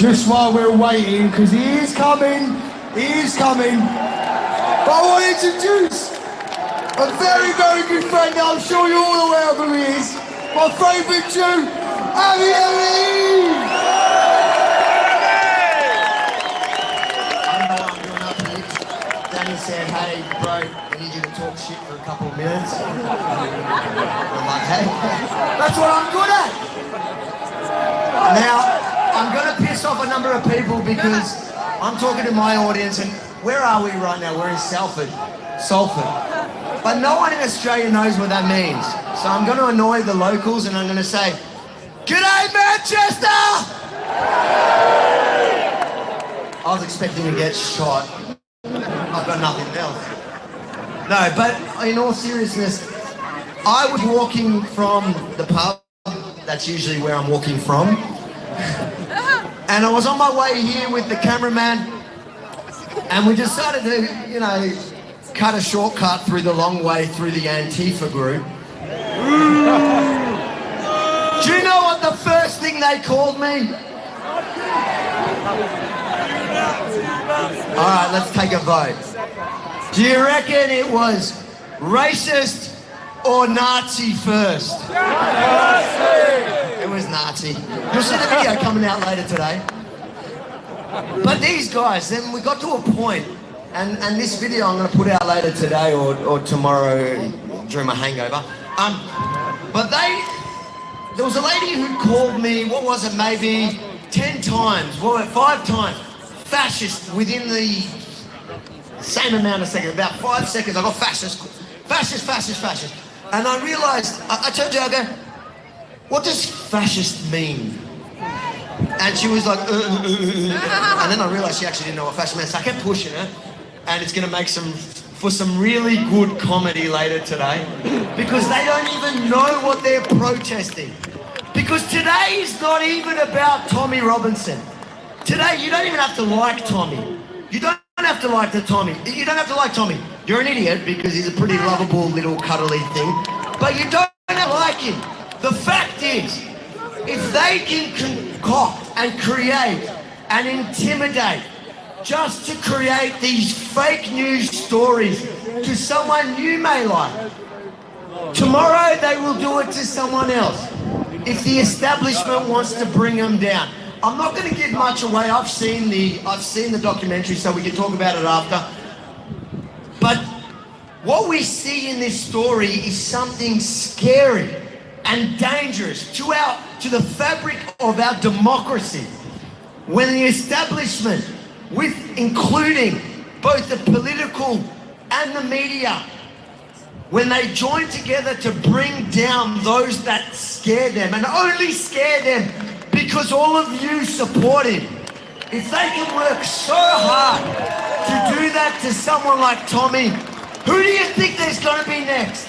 just while we're waiting, because he is coming. But I want to introduce a very, very good friend that I'm sure you're all aware of who he is. My favourite Jew, Avi Ali! Danny said, hey bro, I need you to talk shit for a couple of minutes. I'm like, hey, that's what I'm good at. Now, I'm going to piss off a number of people because I'm talking to my audience, and where are we right now? We're in Salford. But no one in Australia knows what that means. So I'm going to annoy the locals and I'm going to say, "G'day Manchester!" I was expecting to get shot. I've got nothing else. No, but in all seriousness, I was walking from the pub. That's usually where I'm walking from. And I was on my way here with the cameraman, and we decided to, cut a shortcut through the long way through the Antifa group. Do you know what the first thing they called me? All right, let's take a vote. Do you reckon it was racist or Nazi first? It was Nazi. You'll see the video coming out later today. But these guys, then we got to a point, and this video I'm going to put out later today or tomorrow during my hangover. But there was a lady who called me, what was it, maybe 10 times, 5 times, fascist within the same amount of seconds, about 5 seconds. I got fascist. And I realized, I told you, I go, what does fascist mean? And she was like, and then I realized she actually didn't know what fascist meant. So I kept pushing her, and it's going to make for some really good comedy later today, because they don't even know what they're protesting. Because today is not even about Tommy Robinson. Today, you don't even have to like Tommy. You don't have to like Tommy. You don't have to like Tommy. You're an idiot because he's a pretty lovable little cuddly thing, but you don't have to like him. The fact is, if they can concoct and create and intimidate just to create these fake news stories to someone you may like, tomorrow they will do it to someone else if the establishment wants to bring them down. I'm not going to give much away. I've seen the documentary, so we can talk about it after. But what we see in this story is something scary and dangerous to the fabric of our democracy. When the establishment, including both the political and the media, when they join together to bring down those that scare them, and only scare them because all of you support him. If they can work so hard to do that to someone like Tommy, who do you think there's going to be next?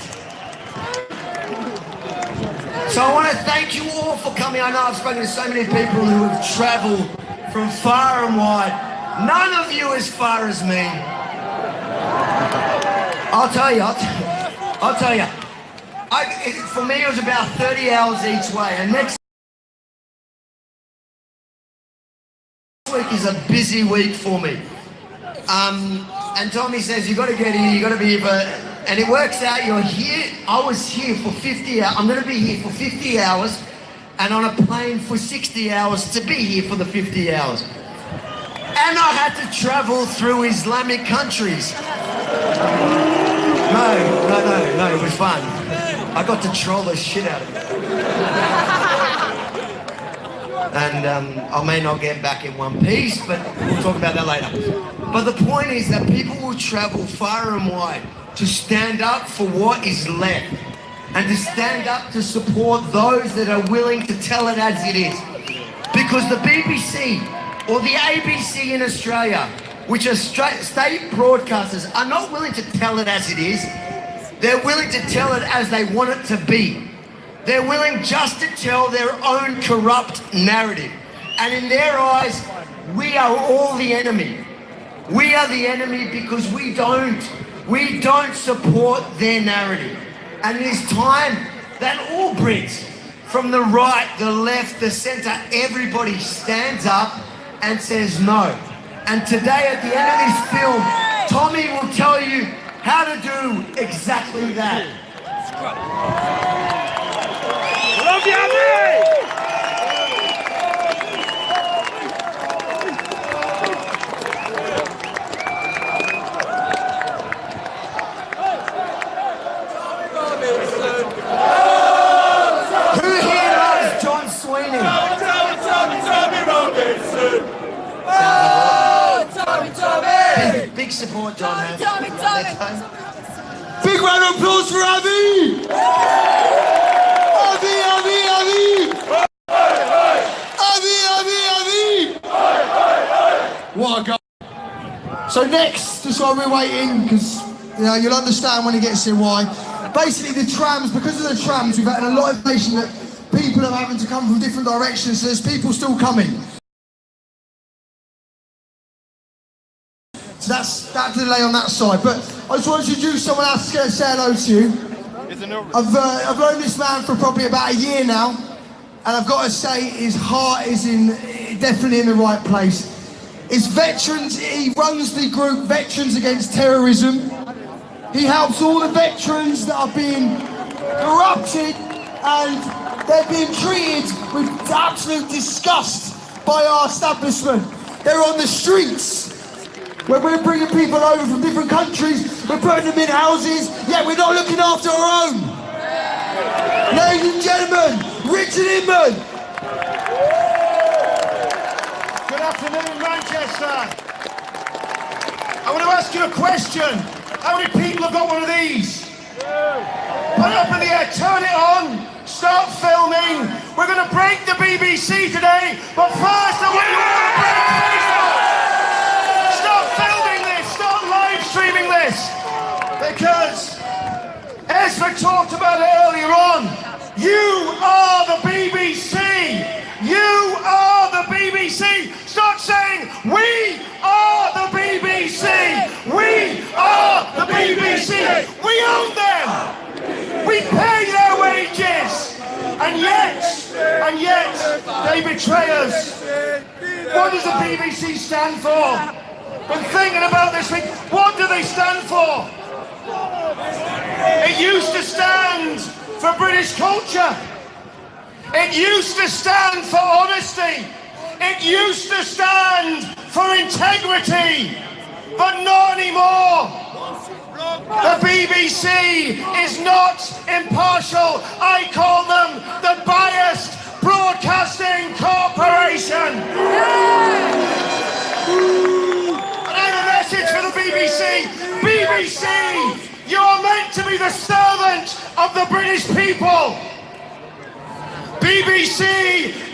So I want to thank you all for coming. I know I've spoken to so many people who have travelled from far and wide. None of you as far as me. I'll tell you. For me, it was about 30 hours each way. And next week is a busy week for me. And Tommy says, you got to get here, you got to be here. And it works out, you're here. I was here for 50 hours. I'm going to be here for 50 hours and on a plane for 60 hours to be here for the 50 hours. And I had to travel through Islamic countries. No, it was fun. I got to troll the shit out of it. And I may not get back in one piece, but we'll talk about that later. But the point is that people will travel far and wide to stand up for what is left and to stand up to support those that are willing to tell it as it is. Because the BBC or the ABC in Australia, which are state broadcasters, are not willing to tell it as it is. They're willing to tell it as they want it to be. They're willing just to tell their own corrupt narrative. And in their eyes, we are all the enemy. We are the enemy because we don't support their narrative. And it is time that all Brits, from the right, the left, the centre, everybody stands up and says no. And today at the end of this film, Tommy will tell you how to do exactly that. Love you, mate! Who here loves John Sweeney? Tommy Robinson! Big support, John. Man. Tommy. Big round of applause for Avi! Avi! What a guy. So next, just while we're waiting, because you'll understand when he gets here why. Basically the trams, because of the trams, we've had a lot of information that people are having to come from different directions, so there's people still coming. So that's that delay on that side. But I just want to introduce someone else to say hello to you. I've known this man for probably about a year now, and I've got to say his heart is definitely in the right place. It's veterans. He runs the group Veterans Against Terrorism. He helps all the veterans that are being corrupted and they're being treated with absolute disgust by our establishment. They're on the streets. When we're bringing people over from different countries, we're putting them in houses, yet we're not looking after our own. Ladies and gentlemen, Richard Inman. Good afternoon, Manchester. I want to ask you a question. How many people have got one of these? Put it up in the air, turn it on, start filming. We're going to break the BBC today, but first I want you all to break Facebook. Start filming this, start live streaming this. Because, Ezra talked about it earlier on, you are the BBC. You are the BBC. Start saying, we are the BBC. We are the BBC. We own them. We pay their wages. And yet, they betray us. What does the BBC stand for? Been thinking about this week. What do they stand for? It used to stand for British culture. It used to stand for honesty. It used to stand for integrity. But not anymore. The BBC is not impartial. I call them the biased broadcasting corporation. And I have a message for the BBC. BBC, you are meant to be the servant of the British people. BBC,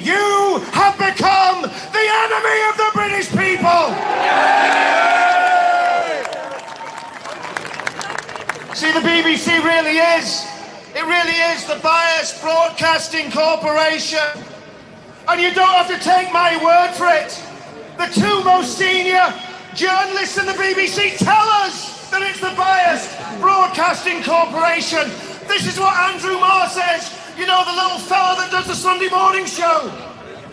you have become the enemy of the British people. See, the BBC really is. It really is the biased broadcasting corporation. And you don't have to take my word for it. The two most senior journalists in the BBC tell us that it's the biased broadcasting corporation. This is what Andrew Marr says. You know, the little fella that does the Sunday morning show.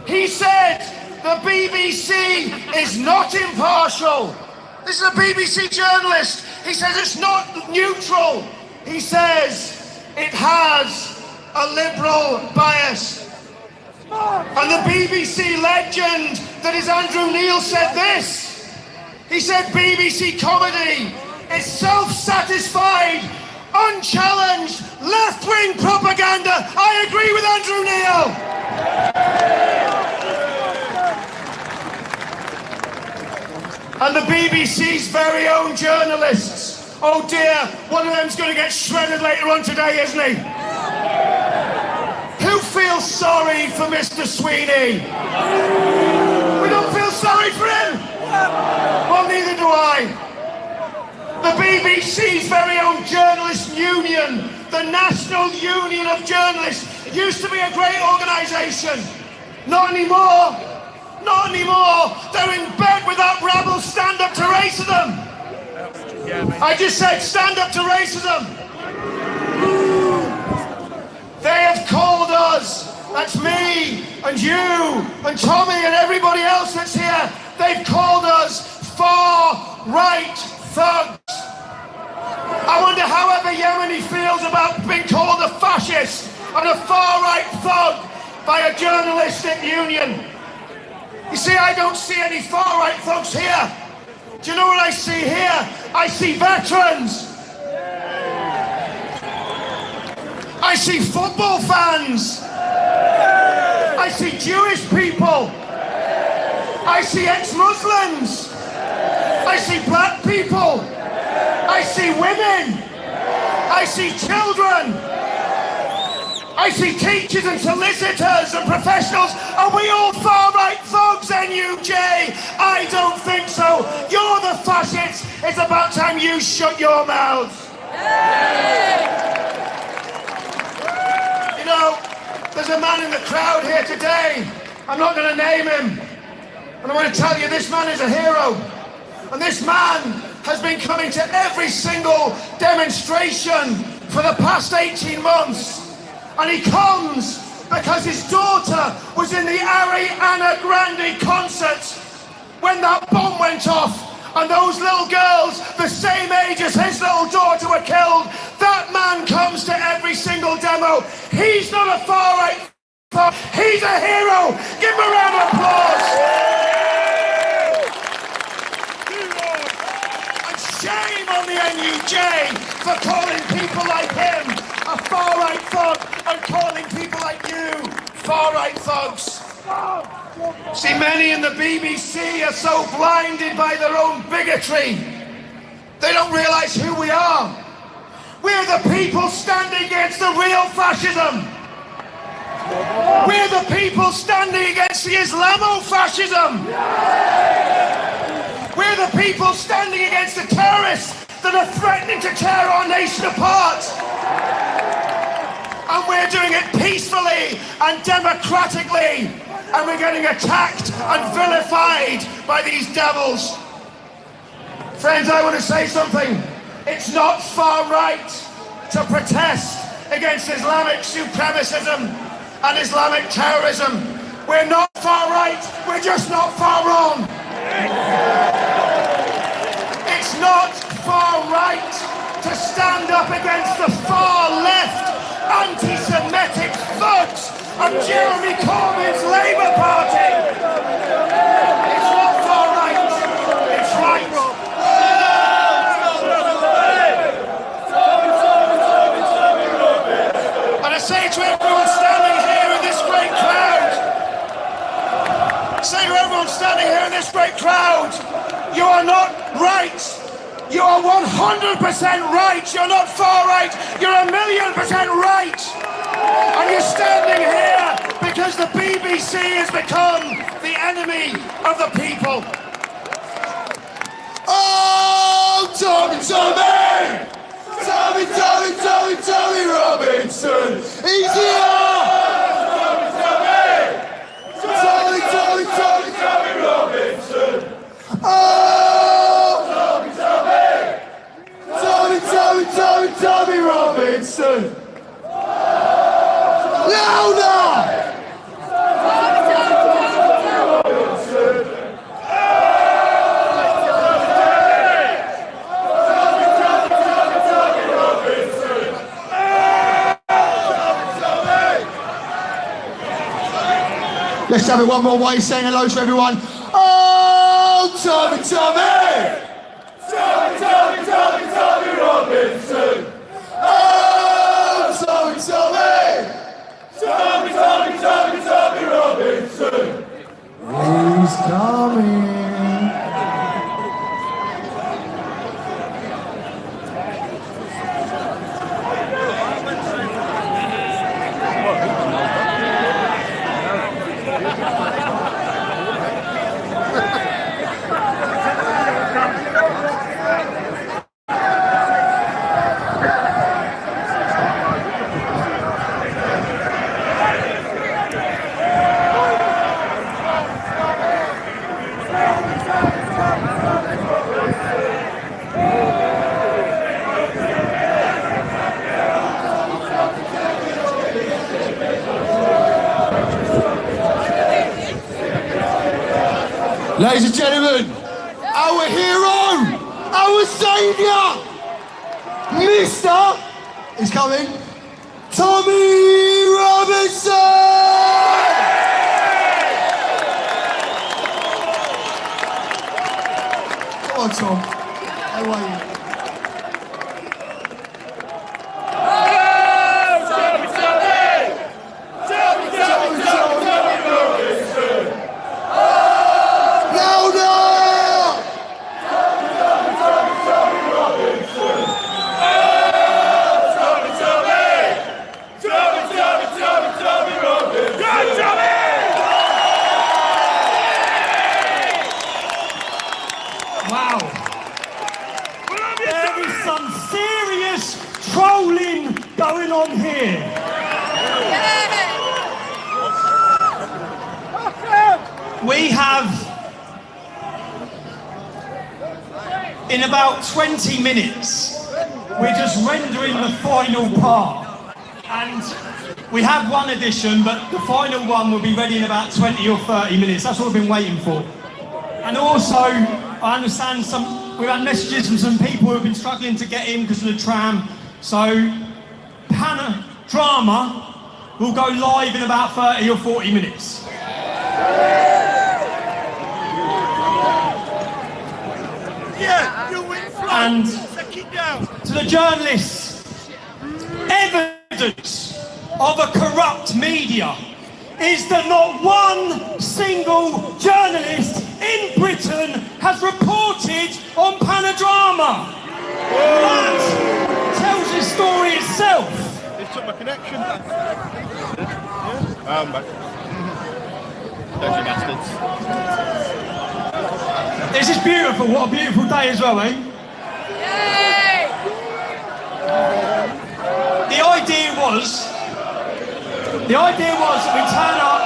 He said the BBC is not impartial. This is a BBC journalist. He says it's not neutral. He says it has a liberal bias. And the BBC legend that is Andrew Neil said this. He said BBC comedy is self-satisfied, unchallenged, left-wing propaganda. I agree with Andrew Neil. And the BBC's very own journalists. Oh dear, one of them's going to get shredded later on today, isn't he? Who feels sorry for Mr. Sweeney? We don't feel sorry for him? Well, neither do I. The BBC's very own journalist union, the National Union of Journalists, used to be a great organisation. Not anymore. Not anymore. They're in bed with that rabble. Stand up to racism. I just said stand up to racism. They have called us That's me and you and Tommy and everybody else that's here. They've called us far-right thugs. I wonder however Yemeni feels about being called a fascist and a far-right thug by a journalistic union. You see, I don't see any far-right thugs here. Do you know what I see here? I see veterans. I see football fans. I see Jewish people. I see ex-Muslims. I see black people. I see women. I see children. I see teachers and solicitors and professionals. Are we all far-right thugs, NUJ? I don't think so. You're the fascists. It's about time you shut your mouths. You know, there's a man in the crowd here today. I'm not going to name him. And I want to tell you, this man is a hero. And this man has been coming to every single demonstration for the past 18 months. And he comes because his daughter was in the Ariana Grande concert when that bomb went off. And those little girls, the same age as his little daughter, were killed. That man comes to every single demo. He's not a far-right thug. He's a hero. Give him a round of applause. And shame on the NUJ for calling people like him a far-right thug and calling people like you far-right thugs. See, many in the BBC are so blinded by their own bigotry, they don't realise who we are. We're the people standing against the real fascism. We're the people standing against the Islamo-fascism. We're the people standing against the terrorists that are threatening to tear our nation apart. And we're doing it peacefully and democratically. And we're getting attacked and vilified by these devils. Friends, I want to say something. It's not far right to protest against Islamic supremacism and Islamic terrorism. We're not far right, we're just not far wrong. It's not far right to stand up against the far left anti-Semitic thugs of Jeremy Corbyn's Labour Party. It's not far right, it's right. And I say to everyone standing here in this great crowd, you are not right. You are 100% right. You're not far right. You're 1,000,000% right. And you're standing here because the BBC has become the enemy of the people. Oh, Tommy, Tommy! Tommy, Tommy, Tommy, Tommy Robinson! He's here! Tommy, Tommy! Tommy, Tommy, Tommy, Tommy Robinson! Oh! Tommy, Tommy! Tommy, Tommy, Tommy, Tommy Robinson! Louder! Let's have it one more way, saying hello to everyone. Oh, Tommy, Tommy! Tommy, Tommy, Tommy, Tommy Robinson! Oh, Tommy, Tommy! Tommy, Tommy, Tommy, Tommy Robinson! He's coming. Ladies and gentlemen, our hero, our saviour, Mr. is coming, Tommy Robinson! Come on, Tom. How are you? Wow. There is some serious trolling going on here. We have, in about 20 minutes, we're just rendering the final part. And we have one edition, but the final one will be ready in about 20 or 30 minutes. That's what we've been waiting for. And also, I understand we've had messages from some people who have been struggling to get in because of the tram. So, Panadrama will go live in about 30 or 40 minutes. Yeah, you win front. And Take it down. to the journalists, evidence of a corrupt media is that not one single journalist in Britain has reported on Panadrama. That tells the story itself. They took my connection. Back. Dodgy bastards. This is beautiful. What a beautiful day as well, eh? The idea was that we turn up.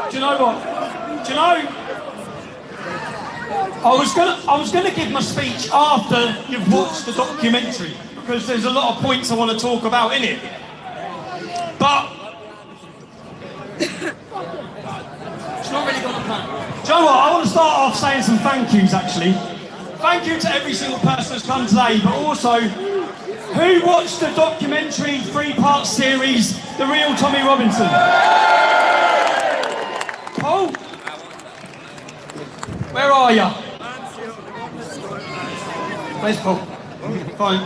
Do you know what? Do you know? I was gonna give my speech after you've watched the documentary because there's a lot of points I want to talk about in it. But it's not really got a plan. Do you know what? I want to start off saying some thank yous actually. Thank you to every single person that's come today, but also who watched the documentary 3-part series, The Real Tommy Robinson? Paul? Where are you? Where's Paul? Fine.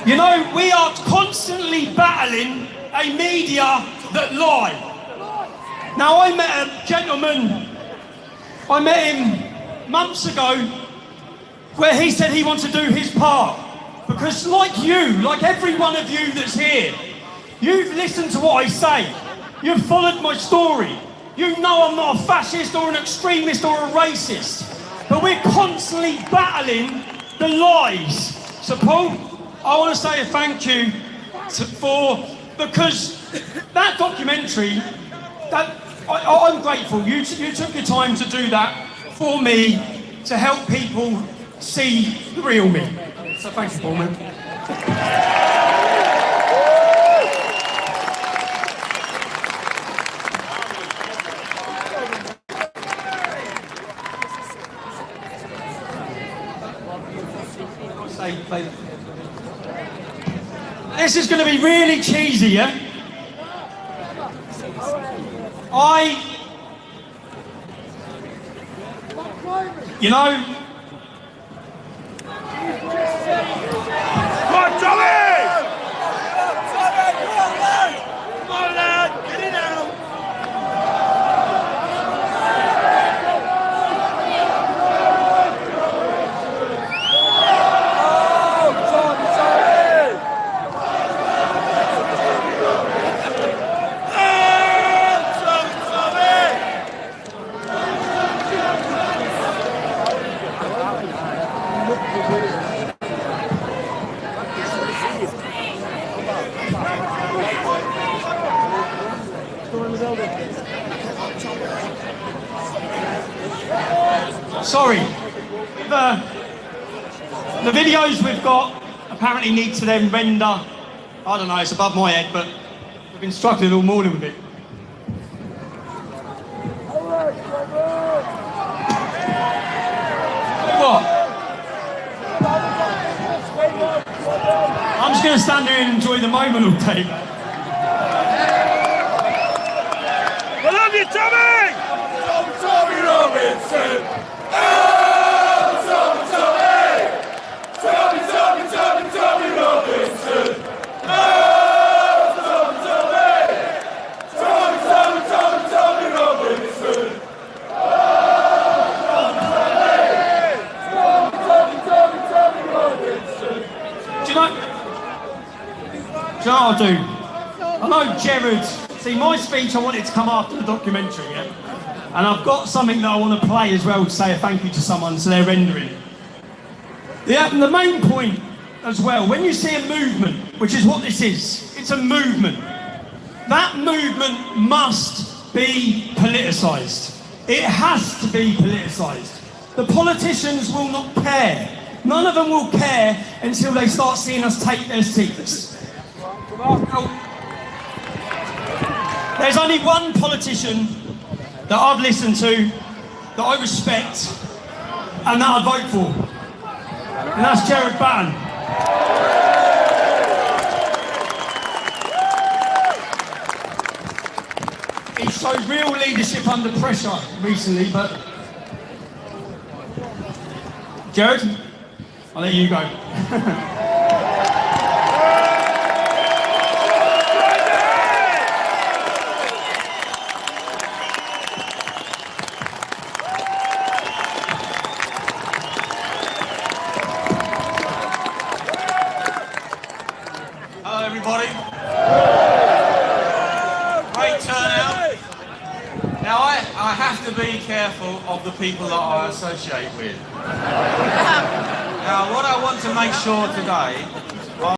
You know, we are constantly battling a media that lie. Now, I met a gentleman, I met him months ago, where he said he wants to do his part. Because like you, like every one of you that's here, you've listened to what I say. You've followed my story. You know I'm not a fascist or an extremist or a racist. But we're constantly battling the lies. So Paul, I want to say a thank you because that documentary, I'm grateful. You took your time to do that for me to help people see the real me. So thank you, Paul, man. This is going to be really cheesy, yeah? You know... Come on, Tommy! Come on, lad! Get it out! Sorry. The videos we've got apparently need to then render. I don't know, it's above my head, but we've been struggling all morning with it. What? I'm just going to stand here and enjoy the moment all day. I love you, Tommy! Tommy Robinson! Oh, Tommy, Tommy! Tommy Robinson! Oh, Tommy Robinson! Do you know what I'll do? I know Jared. See, my speech, I want it to come after the documentary, yeah? And I've got something that I want to play as well to say a thank you to someone, so they're rendering it. The main point as well, when you see a movement, which is what this is, it's a movement. That movement must be politicised. It has to be politicised. The politicians will not care. None of them will care until they start seeing us take their seats. There's only one politician that I've listened to, that I respect, and that I vote for. And that's Gerard Batten. He showed real leadership under pressure recently, but... Gerard, I'll let you go. Hello everybody. Great turnout. Now I have to be careful of the people that I associate with. Now what I want to make sure today